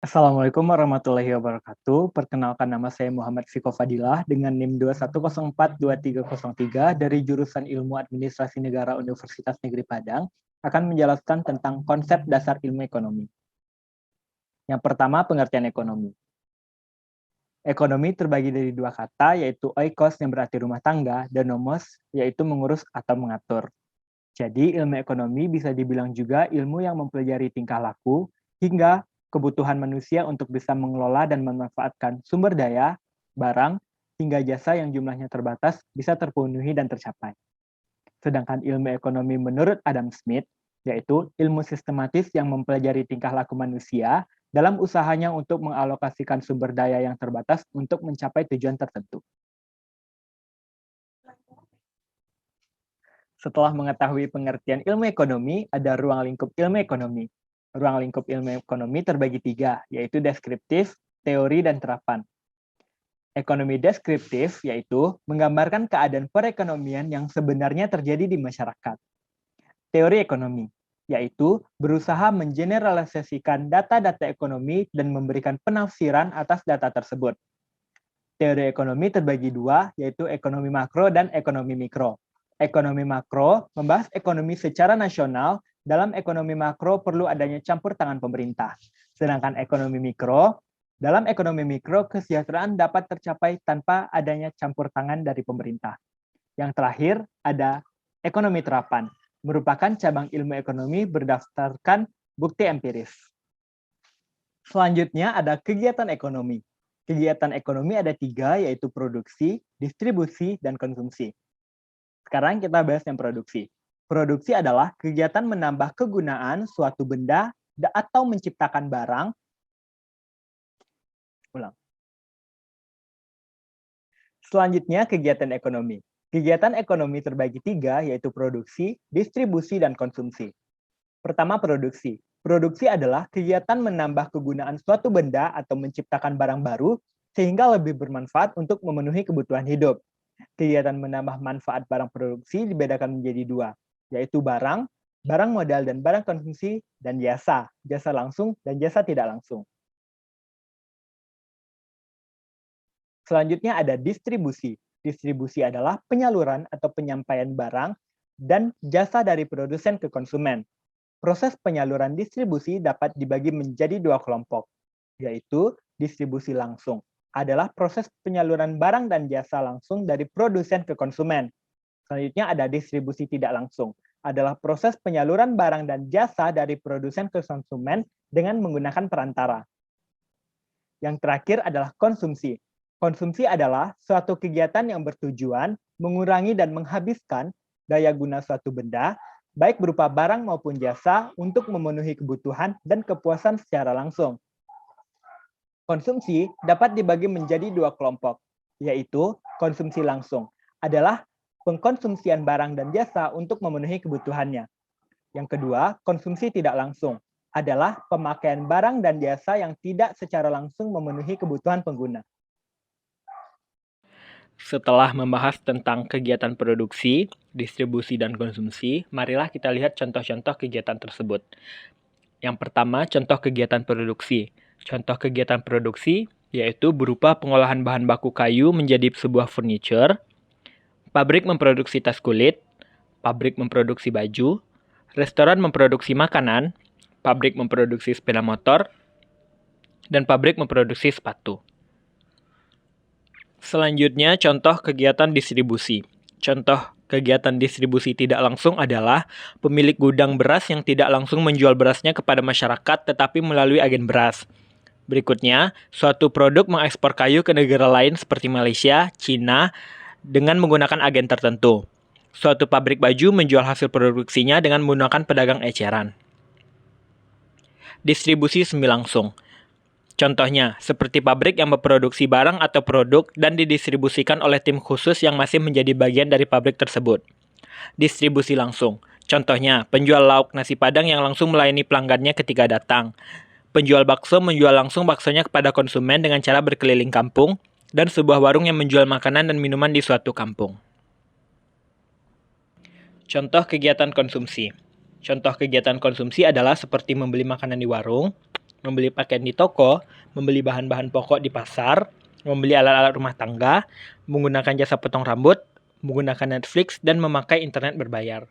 Assalamualaikum warahmatullahi wabarakatuh. Perkenalkan, nama saya Muhammad Fiko Fadilah dengan NIM 2104233 dari jurusan Ilmu Administrasi Negara Universitas Negeri Padang, akan menjelaskan tentang konsep dasar ilmu ekonomi. Yang pertama, pengertian ekonomi. Ekonomi terbagi dari dua kata, yaitu oikos yang berarti rumah tangga, dan nomos, yaitu mengurus atau mengatur. Jadi, ilmu ekonomi bisa dibilang juga ilmu yang mempelajari tingkah laku hingga kebutuhan manusia untuk bisa mengelola dan memanfaatkan sumber daya, barang, hingga jasa yang jumlahnya terbatas bisa terpenuhi dan tercapai. Sedangkan ilmu ekonomi menurut Adam Smith, yaitu ilmu sistematis yang mempelajari tingkah laku manusia dalam usahanya untuk mengalokasikan sumber daya yang terbatas untuk mencapai tujuan tertentu. Setelah mengetahui pengertian ilmu ekonomi, ada ruang lingkup ilmu ekonomi. Ruang lingkup ilmu ekonomi terbagi tiga, yaitu deskriptif, teori, dan terapan. Ekonomi deskriptif yaitu menggambarkan keadaan perekonomian yang sebenarnya terjadi di masyarakat. Teori ekonomi yaitu berusaha mengeneralisasikan data-data ekonomi dan memberikan penafsiran atas data tersebut. Teori ekonomi terbagi dua, yaitu ekonomi makro dan ekonomi mikro. Ekonomi makro membahas ekonomi secara nasional. Dalam ekonomi makro perlu adanya campur tangan pemerintah. Sedangkan dalam ekonomi mikro kesejahteraan dapat tercapai tanpa adanya campur tangan dari pemerintah. Yang terakhir ada ekonomi terapan, merupakan cabang ilmu ekonomi berdasarkan bukti empiris. Selanjutnya ada kegiatan ekonomi. Kegiatan ekonomi ada tiga, yaitu produksi, distribusi, dan konsumsi. Sekarang kita bahas yang produksi. Produksi adalah kegiatan menambah kegunaan suatu benda atau menciptakan barang. Selanjutnya kegiatan ekonomi. Kegiatan ekonomi terbagi tiga, yaitu produksi, distribusi, dan konsumsi. Pertama, produksi. Produksi adalah kegiatan menambah kegunaan suatu benda atau menciptakan barang baru sehingga lebih bermanfaat untuk memenuhi kebutuhan hidup. Kegiatan menambah manfaat barang produksi dibedakan menjadi dua, yaitu barang modal dan barang konsumsi, dan jasa langsung dan jasa tidak langsung. Selanjutnya ada distribusi. Distribusi adalah penyaluran atau penyampaian barang dan jasa dari produsen ke konsumen. Proses penyaluran distribusi dapat dibagi menjadi dua kelompok, yaitu distribusi langsung adalah proses penyaluran barang dan jasa langsung dari produsen ke konsumen. Selanjutnya ada distribusi tidak langsung, adalah proses penyaluran barang dan jasa dari produsen ke konsumen dengan menggunakan perantara. Yang terakhir adalah konsumsi. Konsumsi adalah suatu kegiatan yang bertujuan mengurangi dan menghabiskan daya guna suatu benda, baik berupa barang maupun jasa, untuk memenuhi kebutuhan dan kepuasan secara langsung. Konsumsi dapat dibagi menjadi dua kelompok, yaitu konsumsi langsung adalah pengkonsumsian barang dan jasa untuk memenuhi kebutuhannya. Yang kedua, konsumsi tidak langsung adalah pemakaian barang dan jasa yang tidak secara langsung memenuhi kebutuhan pengguna. Setelah membahas tentang kegiatan produksi, distribusi, dan konsumsi, marilah kita lihat contoh-contoh kegiatan tersebut. Yang pertama, contoh kegiatan produksi. Contoh kegiatan produksi yaitu berupa pengolahan bahan baku kayu menjadi sebuah furniture, pabrik memproduksi tas kulit, pabrik memproduksi baju, restoran memproduksi makanan, pabrik memproduksi sepeda motor, dan pabrik memproduksi sepatu. Selanjutnya, contoh kegiatan distribusi. Contoh kegiatan distribusi tidak langsung adalah pemilik gudang beras yang tidak langsung menjual berasnya kepada masyarakat tetapi melalui agen beras. Berikutnya, suatu produk mengekspor kayu ke negara lain seperti Malaysia, Cina, dengan menggunakan agen tertentu. Suatu pabrik baju menjual hasil produksinya dengan menggunakan pedagang eceran. Distribusi semi langsung. Contohnya, seperti pabrik yang memproduksi barang atau produk dan didistribusikan oleh tim khusus yang masih menjadi bagian dari pabrik tersebut. Distribusi langsung. Contohnya, penjual lauk nasi padang yang langsung melayani pelanggannya ketika datang. Penjual bakso menjual langsung baksonya kepada konsumen dengan cara berkeliling kampung, dan sebuah warung yang menjual makanan dan minuman di suatu kampung. Contoh kegiatan konsumsi. Contoh kegiatan konsumsi adalah seperti membeli makanan di warung, membeli pakaian di toko, membeli bahan-bahan pokok di pasar, membeli alat-alat rumah tangga, menggunakan jasa potong rambut, menggunakan Netflix, dan memakai internet berbayar.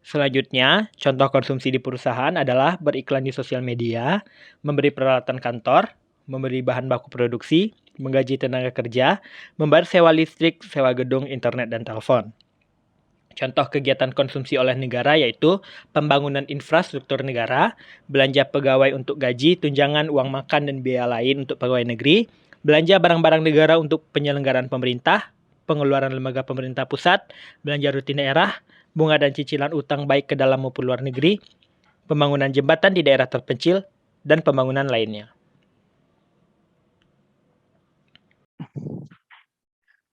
Selanjutnya, contoh konsumsi di perusahaan adalah beriklan di sosial media, memberi peralatan kantor, memberi bahan baku produksi, menggaji tenaga kerja, membayar sewa listrik, sewa gedung, internet, dan telepon. Contoh kegiatan konsumsi oleh negara yaitu pembangunan infrastruktur negara, belanja pegawai untuk gaji, tunjangan, uang makan, dan biaya lain untuk pegawai negeri, belanja barang-barang negara untuk penyelenggaraan pemerintah, pengeluaran lembaga pemerintah pusat, belanja rutin daerah, bunga dan cicilan utang baik ke dalam maupun luar negeri, pembangunan jembatan di daerah terpencil, dan pembangunan lainnya.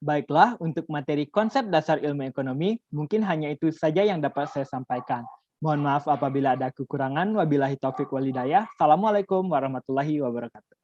Baiklah, untuk materi konsep dasar ilmu ekonomi, mungkin hanya itu saja yang dapat saya sampaikan. Mohon maaf apabila ada kekurangan. Wabillahi taufik walhidayah. Assalamualaikum warahmatullahi wabarakatuh.